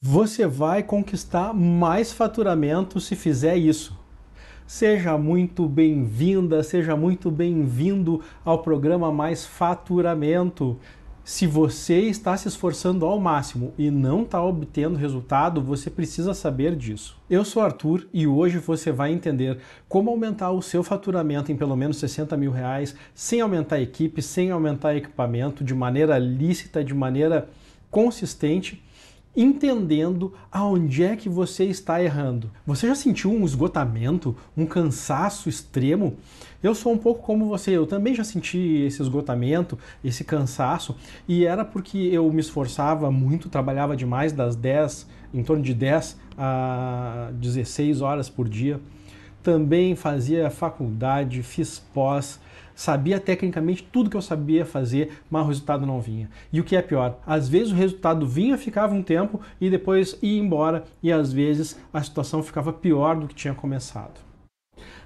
Você vai conquistar mais faturamento se fizer isso. Seja muito bem-vinda, seja muito bem-vindo ao programa Mais Faturamento. Se você está se esforçando ao máximo e não está obtendo resultado, você precisa saber disso. Eu sou Arthur e hoje você vai entender como aumentar o seu faturamento em pelo menos 60 mil reais, sem aumentar a equipe, sem aumentar equipamento, de maneira lícita, de maneira consistente, entendendo aonde é que você está errando. Você já sentiu um esgotamento, um cansaço extremo? Eu sou um pouco como você, eu também já senti esse esgotamento, esse cansaço, e era porque eu me esforçava muito, trabalhava demais em torno de 10 a 16 horas por dia. Também fazia faculdade, fiz pós, sabia tecnicamente tudo que eu sabia fazer, mas o resultado não vinha. E o que é pior, às vezes o resultado vinha, ficava um tempo e depois ia embora, e às vezes a situação ficava pior do que tinha começado.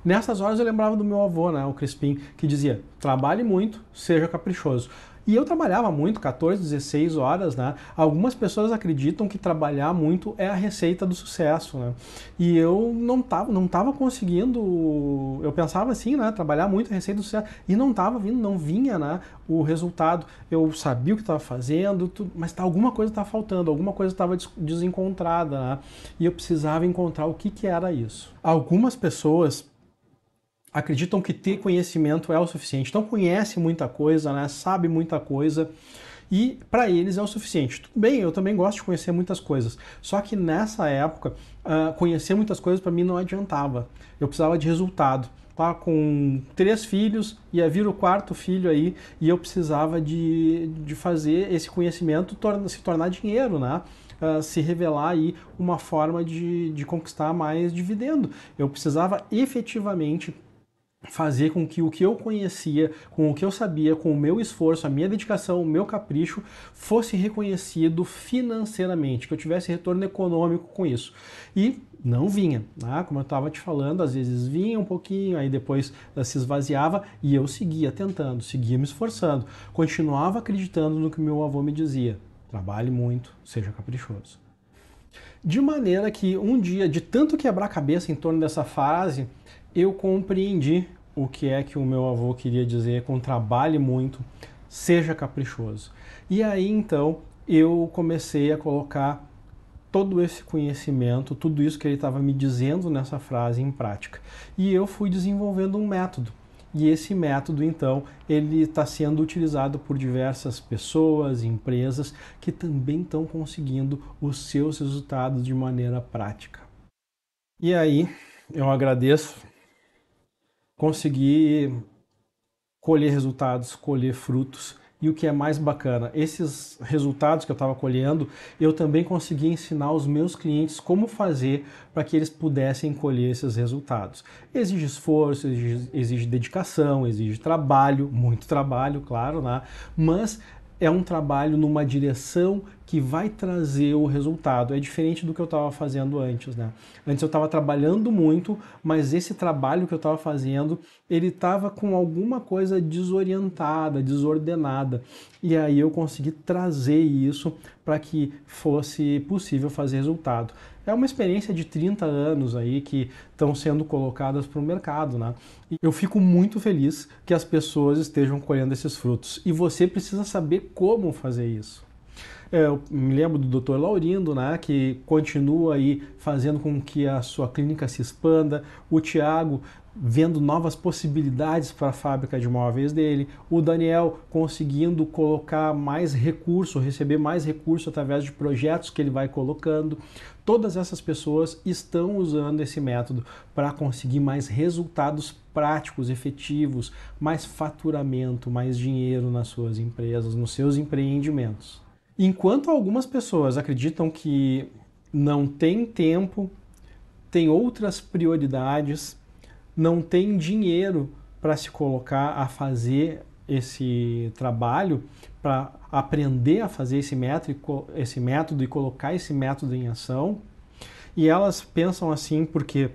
Nessas horas eu lembrava do meu avô, né, o Crispim, que dizia: trabalhe muito, seja caprichoso. E eu trabalhava muito, 14, 16 horas, né? Algumas pessoas acreditam que trabalhar muito é a receita do sucesso, né? E eu não tava conseguindo, eu pensava assim, né? Trabalhar muito é a receita do sucesso, e não estava vindo, não vinha, né? O resultado. Eu sabia o que estava fazendo, mas alguma coisa estava faltando, alguma coisa estava desencontrada, né? E eu precisava encontrar o que era isso. Algumas pessoas acreditam que ter conhecimento é o suficiente. Então conhece muita coisa, né? Sabe muita coisa e para eles é o suficiente. Tudo bem, eu também gosto de conhecer muitas coisas. Só que nessa época, conhecer muitas coisas para mim não adiantava. Eu precisava de resultado. Tá, com 3 filhos, ia vir o 4º filho aí, e eu precisava de fazer esse conhecimento se tornar dinheiro, né? Se revelar aí uma forma de conquistar mais dividendo. Eu precisava efetivamente fazer com que o que eu conhecia, com o que eu sabia, com o meu esforço, a minha dedicação, o meu capricho, fosse reconhecido financeiramente, que eu tivesse retorno econômico com isso. E não vinha, né? Como eu estava te falando, às vezes vinha um pouquinho, aí depois se esvaziava e eu seguia tentando, seguia me esforçando, continuava acreditando no que meu avô me dizia: trabalhe muito, seja caprichoso. De maneira que um dia, de tanto quebrar a cabeça em torno dessa frase, eu compreendi o que é que o meu avô queria dizer com trabalhe muito, seja caprichoso. E aí então eu comecei a colocar todo esse conhecimento, tudo isso que ele estava me dizendo nessa frase em prática. E eu fui desenvolvendo um método. E esse método, então, ele está sendo utilizado por diversas pessoas, empresas, que também estão conseguindo os seus resultados de maneira prática. E aí, eu agradeço, consegui colher resultados, colher frutos. E o que é mais bacana, esses resultados que eu estava colhendo, eu também consegui ensinar os meus clientes como fazer para que eles pudessem colher esses resultados. Exige esforço, exige dedicação, exige trabalho, muito trabalho, claro, né? Mas é um trabalho numa direção que vai trazer o resultado. É diferente do que eu estava fazendo antes, né? Antes eu estava trabalhando muito, mas esse trabalho que eu estava fazendo, ele estava com alguma coisa desorientada, desordenada. E aí eu consegui trazer isso para que fosse possível fazer resultado. É uma experiência de 30 anos aí que estão sendo colocadas para o mercado, né? E eu fico muito feliz que as pessoas estejam colhendo esses frutos. E você precisa saber como fazer isso. Eu me lembro do Dr. Laurindo, né, que continua aí fazendo com que a sua clínica se expanda, o Tiago vendo novas possibilidades para a fábrica de móveis dele, o Daniel conseguindo colocar mais recurso, receber mais recurso através de projetos que ele vai colocando. Todas essas pessoas estão usando esse método para conseguir mais resultados práticos, efetivos, mais faturamento, mais dinheiro nas suas empresas, nos seus empreendimentos. Enquanto algumas pessoas acreditam que não tem tempo, tem outras prioridades, não tem dinheiro para se colocar a fazer esse trabalho, para aprender a fazer esse método e colocar esse método em ação, e elas pensam assim porque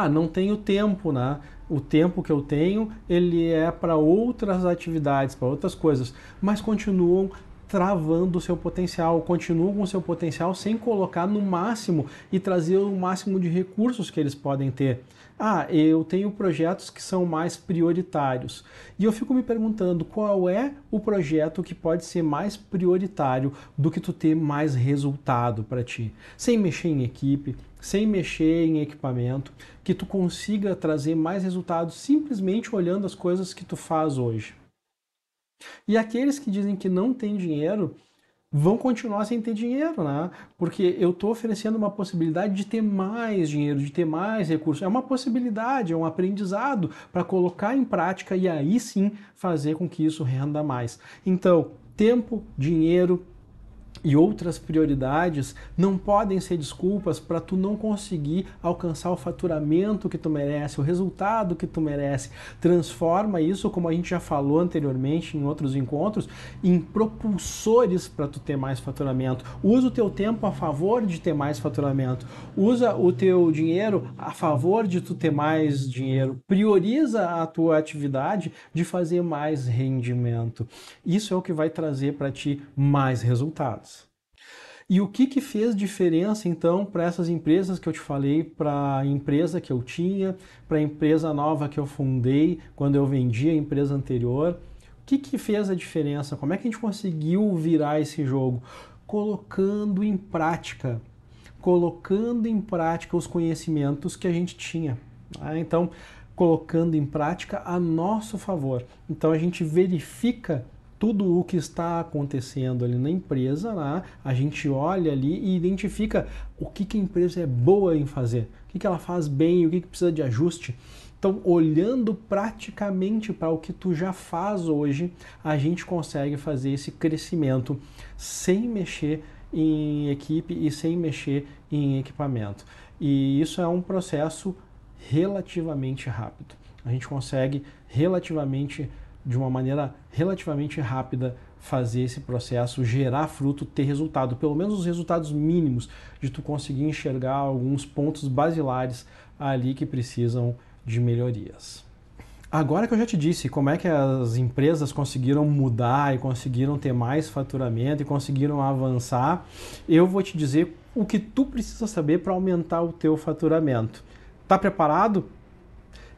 não tenho tempo, né? O tempo que eu tenho, ele é para outras atividades, para outras coisas, mas continuam travando o seu potencial, continuam com o seu potencial sem colocar no máximo e trazer o máximo de recursos que eles podem ter. Ah, eu tenho projetos que são mais prioritários. E eu fico me perguntando qual é o projeto que pode ser mais prioritário do que tu ter mais resultado para ti. Sem mexer em equipe, sem mexer em equipamento, que tu consiga trazer mais resultados simplesmente olhando as coisas que tu faz hoje. E aqueles que dizem que não tem dinheiro vão continuar sem ter dinheiro, né? Porque eu estou oferecendo uma possibilidade de ter mais dinheiro, de ter mais recursos. É uma possibilidade, é um aprendizado para colocar em prática e aí sim fazer com que isso renda mais. Então, tempo, dinheiro e outras prioridades não podem ser desculpas para tu não conseguir alcançar o faturamento que tu merece, o resultado que tu merece. Transforma isso, como a gente já falou anteriormente em outros encontros, em propulsores para tu ter mais faturamento. Usa o teu tempo a favor de ter mais faturamento. Usa o teu dinheiro a favor de tu ter mais dinheiro. Prioriza a tua atividade de fazer mais rendimento. Isso é o que vai trazer para ti mais resultados. E o que fez diferença então para essas empresas que eu te falei, para a empresa que eu tinha, para a empresa nova que eu fundei quando eu vendi a empresa anterior? O que fez a diferença? Como é que a gente conseguiu virar esse jogo? Colocando em prática os conhecimentos que a gente tinha. Então, colocando em prática a nosso favor. Então a gente verifica tudo o que está acontecendo ali na empresa, né? A gente olha ali e identifica o que a empresa é boa em fazer, o que ela faz bem, o que precisa de ajuste. Então, olhando praticamente para o que tu já faz hoje, a gente consegue fazer esse crescimento sem mexer em equipe e sem mexer em equipamento. E isso é um processo relativamente rápido. A gente consegue de uma maneira relativamente rápida fazer esse processo gerar fruto, ter resultado, pelo menos os resultados mínimos de tu conseguir enxergar alguns pontos basilares ali que precisam de melhorias. Agora que eu já te disse como é que as empresas conseguiram mudar e conseguiram ter mais faturamento e conseguiram avançar, eu vou te dizer o que tu precisa saber para aumentar o teu faturamento. Tá preparado?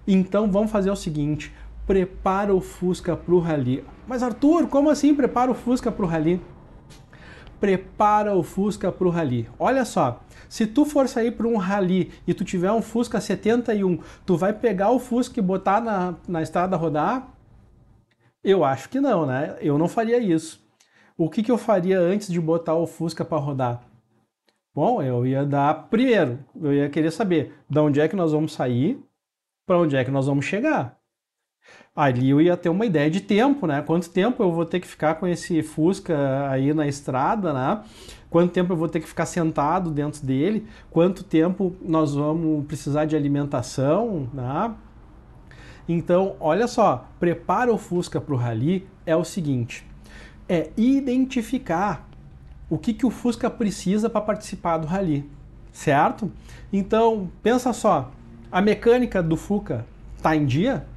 Então vamos fazer o seguinte, prepara o Fusca para o Rally. Mas Arthur, como assim prepara o Fusca para o Rally? Prepara o Fusca para o Rally. Olha só, se tu for sair para um Rally e tu tiver um Fusca 71, tu vai pegar o Fusca e botar na estrada rodar? Eu acho que não, né? Eu não faria isso. O que eu faria antes de botar o Fusca para rodar? Bom, eu ia querer saber de onde é que nós vamos sair, para onde é que nós vamos chegar. Ali eu ia ter uma ideia de tempo, né? Quanto tempo eu vou ter que ficar com esse Fusca aí na estrada, né? Quanto tempo eu vou ter que ficar sentado dentro dele? Quanto tempo nós vamos precisar de alimentação, né? Então, olha só, prepara o Fusca para o Rally é o seguinte, é identificar o que o Fusca precisa para participar do Rally, certo? Então, pensa só, a mecânica do Fusca está em dia?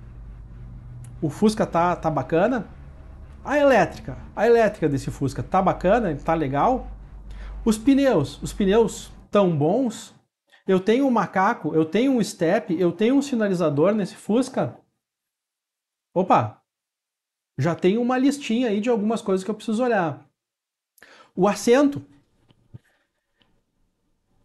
O Fusca tá bacana? A elétrica desse Fusca tá bacana? Tá legal? Os pneus tão bons? Eu tenho um macaco, eu tenho um step, eu tenho um sinalizador nesse Fusca? Opa, já tem uma listinha aí de algumas coisas que eu preciso olhar. O assento.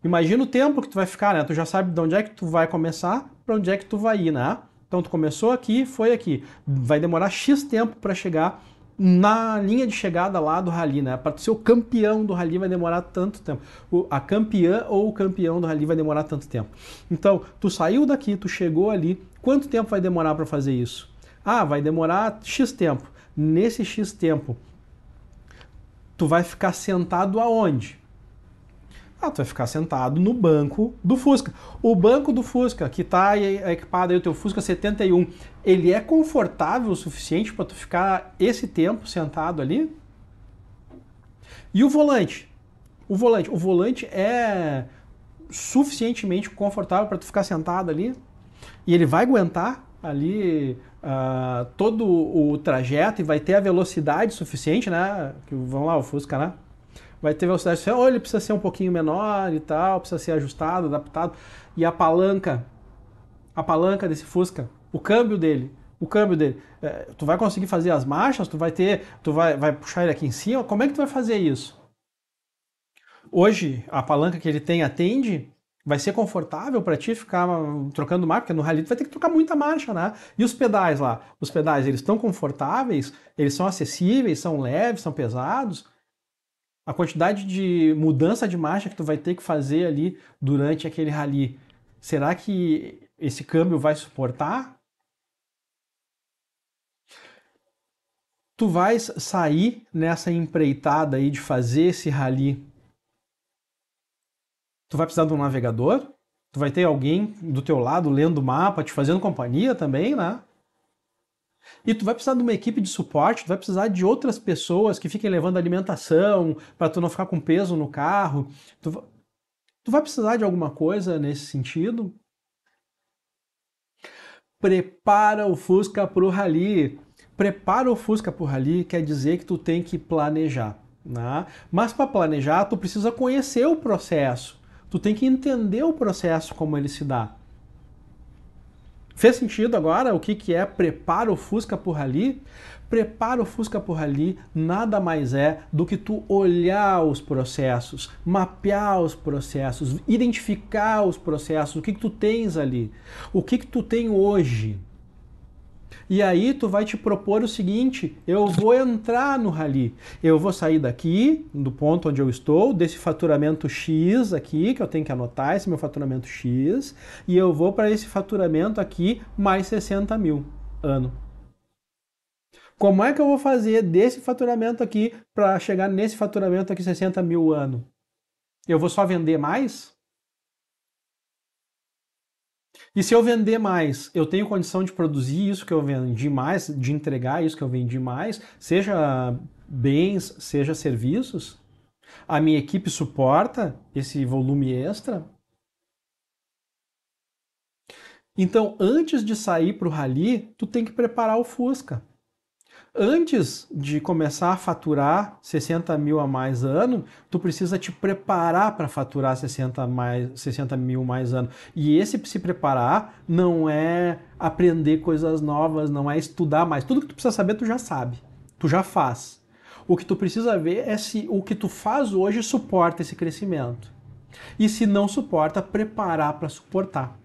Imagina o tempo que tu vai ficar, né? Tu já sabe de onde é que tu vai começar, para onde é que tu vai ir, né? Então tu começou aqui, foi aqui. Vai demorar X tempo para chegar na linha de chegada lá do Rally, né? Para ser o campeão do Rally vai demorar tanto tempo. A campeã ou o campeão do Rally vai demorar tanto tempo. Então, tu saiu daqui, tu chegou ali, quanto tempo vai demorar para fazer isso? Ah, vai demorar X tempo. Nesse X tempo, tu vai ficar sentado aonde? Ah, tu vai ficar sentado no banco do Fusca. O banco do Fusca, que está equipado aí, o teu Fusca 71, ele é confortável o suficiente para tu ficar esse tempo sentado ali? E o volante? O volante é suficientemente confortável para tu ficar sentado ali? E ele vai aguentar ali todo o trajeto e vai ter a velocidade suficiente, né? Vamos lá, o Fusca, né? Vai ter velocidade suficiente, ou ele precisa ser um pouquinho menor e tal, precisa ser ajustado, adaptado. E a palanca desse Fusca, o câmbio dele, tu vai conseguir fazer as marchas, vai puxar ele aqui em cima, como é que tu vai fazer isso? Hoje, a palanca que ele tem atende, vai ser confortável para ti ficar trocando marcha, porque no rally tu vai ter que trocar muita marcha, né? E os pedais lá? Os pedais, eles estão confortáveis? Eles são acessíveis? São leves? São pesados? A quantidade de mudança de marcha que tu vai ter que fazer ali durante aquele rally, será que esse câmbio vai suportar? Tu vais sair nessa empreitada aí de fazer esse rally, tu vai precisar de um navegador, tu vai ter alguém do teu lado lendo o mapa, te fazendo companhia também, né? E tu vai precisar de uma equipe de suporte, tu vai precisar de outras pessoas que fiquem levando alimentação para tu não ficar com peso no carro. Tu vai precisar de alguma coisa nesse sentido? Prepara o Fusca para o Rally. Prepara o Fusca para o Rally quer dizer que tu tem que planejar, né? Mas para planejar, tu precisa conhecer o processo. Tu tem que entender o processo, como ele se dá. Fez sentido agora o que é prepara o Fusca para o Rally? Prepara o Fusca para o Rally nada mais é do que tu olhar os processos, mapear os processos, identificar os processos, o que tu tens ali, o que tu tem hoje. E aí tu vai te propor o seguinte, eu vou entrar no Rally, eu vou sair daqui, do ponto onde eu estou, desse faturamento X aqui, que eu tenho que anotar esse meu faturamento X, e eu vou para esse faturamento aqui mais 60 mil ano. Como é que eu vou fazer desse faturamento aqui para chegar nesse faturamento aqui 60 mil ano? Eu vou só vender mais? E se eu vender mais, eu tenho condição de produzir isso que eu vendi mais, de entregar isso que eu vendi mais, seja bens, seja serviços? A minha equipe suporta esse volume extra? Então, antes de sair para o Rally, tu tem que preparar o Fusca. Antes de começar a faturar 60 mil a mais ano, tu precisa te preparar para faturar 60 mil mais ano. E esse se preparar não é aprender coisas novas, não é estudar mais. Tudo que tu precisa saber, tu já sabe, tu já faz. O que tu precisa ver é se o que tu faz hoje suporta esse crescimento. E se não suporta, preparar para suportar.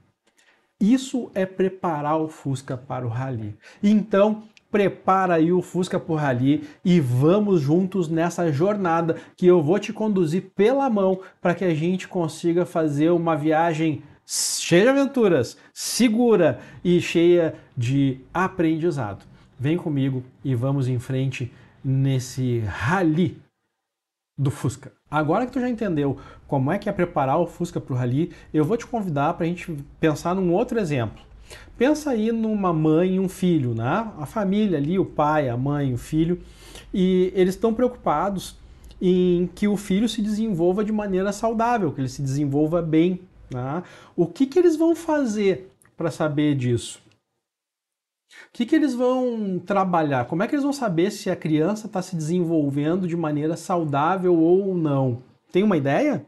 Isso é preparar o Fusca para o Rally. Então, prepara aí o Fusca pro Rally e vamos juntos nessa jornada que eu vou te conduzir pela mão para que a gente consiga fazer uma viagem cheia de aventuras, segura e cheia de aprendizado. Vem comigo e vamos em frente nesse Rally do Fusca. Agora que tu já entendeu como é que é preparar o Fusca para o Rally, eu vou te convidar para a gente pensar num outro exemplo. Pensa aí numa mãe e um filho, né? A família ali, o pai, a mãe, o filho, e eles estão preocupados em que o filho se desenvolva de maneira saudável, que ele se desenvolva bem, né? O que eles vão fazer para saber disso? O que eles vão trabalhar? Como é que eles vão saber se a criança está se desenvolvendo de maneira saudável ou não? Tem uma ideia?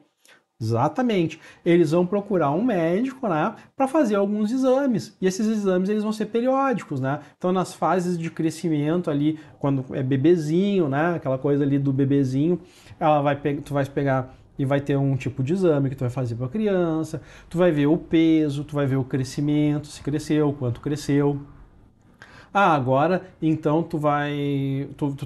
Exatamente. Eles vão procurar um médico, né, para fazer alguns exames. E esses exames eles vão ser periódicos, né? Então nas fases de crescimento ali, quando é bebezinho, né, aquela coisa ali do bebezinho, tu vai pegar e vai ter um tipo de exame que tu vai fazer para a criança. Tu vai ver o peso, tu vai ver o crescimento, se cresceu, quanto cresceu. Ah, agora então tu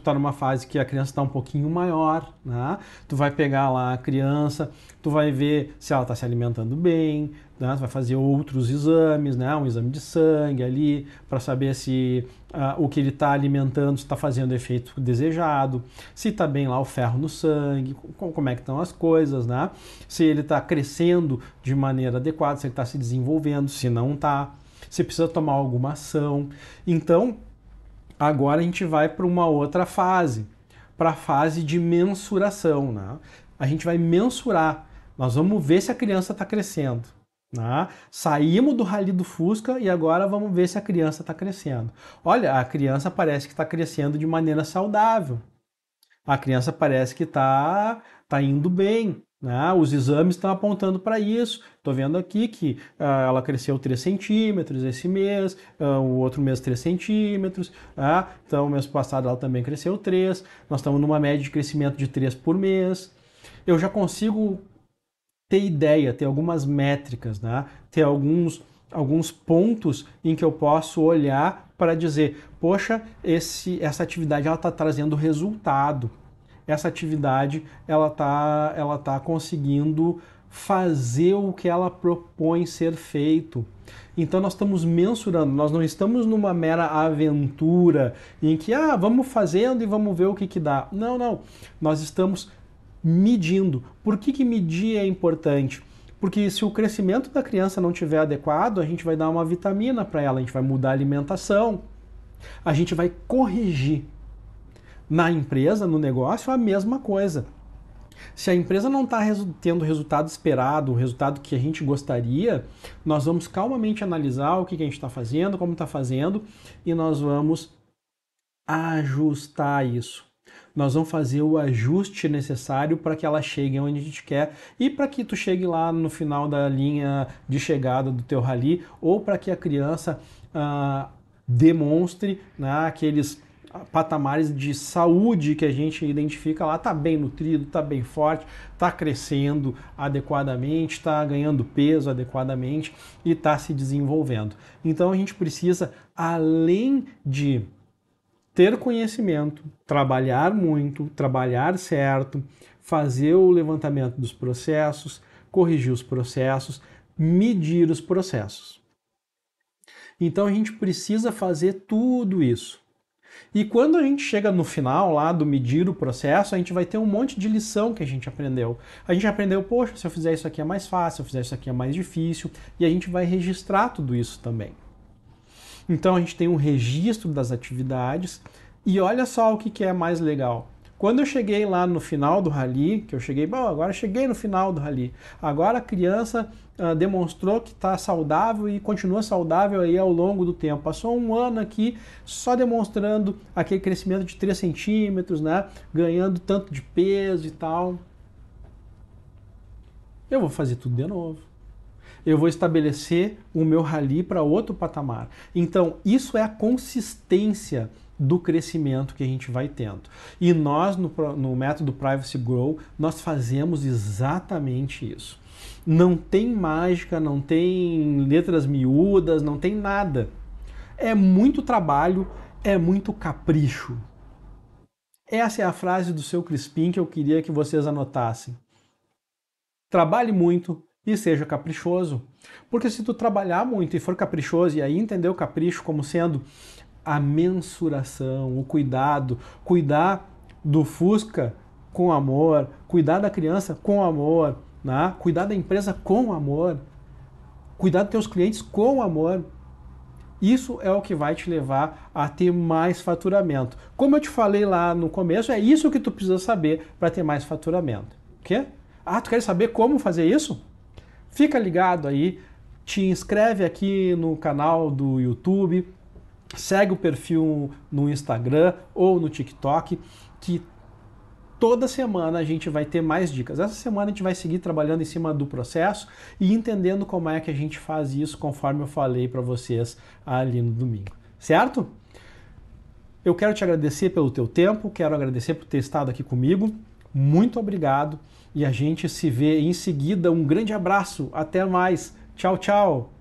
tá numa fase que a criança está um pouquinho maior, né? Tu vai pegar lá a criança, tu vai ver se ela está se alimentando bem, né? Tu vai fazer outros exames, né? Um exame de sangue ali para saber se o que ele está alimentando está fazendo o efeito desejado, se está bem lá o ferro no sangue, como é que estão as coisas, né? Se ele está crescendo de maneira adequada, se ele está se desenvolvendo, se não está. Você precisa tomar alguma ação. Então, agora a gente vai para uma outra fase, para a fase de mensuração, né? A gente vai mensurar, nós vamos ver se a criança está crescendo. Né? Saímos do rally do Fusca e agora vamos ver se a criança está crescendo. Olha, a criança parece que está crescendo de maneira saudável. A criança parece que tá indo bem. Né? Os exames estão apontando para isso. Estou vendo aqui que ela cresceu 3 centímetros esse mês, o outro mês 3 centímetros. Então, o mês passado ela também cresceu 3. Nós estamos numa média de crescimento de 3 por mês. Eu já consigo ter ideia, ter algumas métricas, né? Ter alguns pontos em que eu posso olhar para dizer, poxa, essa atividade ela está trazendo resultado. Essa atividade ela tá conseguindo fazer o que ela propõe ser feito. Então nós estamos mensurando, nós não estamos numa mera aventura em que vamos fazendo e vamos ver o que dá. Não, não. Nós estamos medindo. Por que medir é importante? Porque se o crescimento da criança não estiver adequado, a gente vai dar uma vitamina para ela, a gente vai mudar a alimentação, a gente vai corrigir. Na empresa, no negócio, a mesma coisa. Se a empresa não está tendo o resultado esperado, o resultado que a gente gostaria, nós vamos calmamente analisar o que a gente está fazendo, como está fazendo, e nós vamos ajustar isso. Nós vamos fazer o ajuste necessário para que ela chegue onde a gente quer e para que tu chegue lá no final da linha de chegada do teu rally, ou para que a criança demonstre, né, aqueles patamares de saúde que a gente identifica lá, tá bem nutrido, tá bem forte, tá crescendo adequadamente, tá ganhando peso adequadamente e tá se desenvolvendo. Então a gente precisa, além de ter conhecimento, trabalhar muito, trabalhar certo, fazer o levantamento dos processos, corrigir os processos, medir os processos. Então a gente precisa fazer tudo isso. E quando a gente chega no final lá do medir o processo, a gente vai ter um monte de lição que a gente aprendeu. A gente aprendeu, poxa, se eu fizer isso aqui é mais fácil, se eu fizer isso aqui é mais difícil, e a gente vai registrar tudo isso também. Então a gente tem um registro das atividades e olha só o que é mais legal. Quando eu cheguei lá no final do rally, que eu cheguei, bom, agora cheguei no final do rally. Agora a criança demonstrou que está saudável e continua saudável aí ao longo do tempo. Passou um ano aqui só demonstrando aquele crescimento de 3 centímetros, né? Ganhando tanto de peso e tal. Eu vou fazer tudo de novo. Eu vou estabelecer o meu rally para outro patamar. Então, isso é a consistência do crescimento que a gente vai tendo. E nós, no método Privacy Grow, nós fazemos exatamente isso. Não tem mágica, não tem letras miúdas, não tem nada. É muito trabalho, é muito capricho. Essa é a frase do seu Crispim que eu queria que vocês anotassem. Trabalhe muito e seja caprichoso. Porque se tu trabalhar muito e for caprichoso, e aí entender o capricho como sendo a mensuração, o cuidado, cuidar do Fusca com amor, cuidar da criança com amor, né? Cuidar da empresa com amor, cuidar dos teus clientes com amor. Isso é o que vai te levar a ter mais faturamento. Como eu te falei lá no começo, é isso que tu precisa saber para ter mais faturamento. O quê? Tu quer saber como fazer isso? Fica ligado aí, te inscreve aqui no canal do YouTube, segue o perfil no Instagram ou no TikTok, que toda semana a gente vai ter mais dicas. Essa semana a gente vai seguir trabalhando em cima do processo e entendendo como é que a gente faz isso, conforme eu falei para vocês ali no domingo. Certo? Eu quero te agradecer pelo teu tempo, quero agradecer por ter estado aqui comigo. Muito obrigado e a gente se vê em seguida. Um grande abraço. Até mais. Tchau, tchau.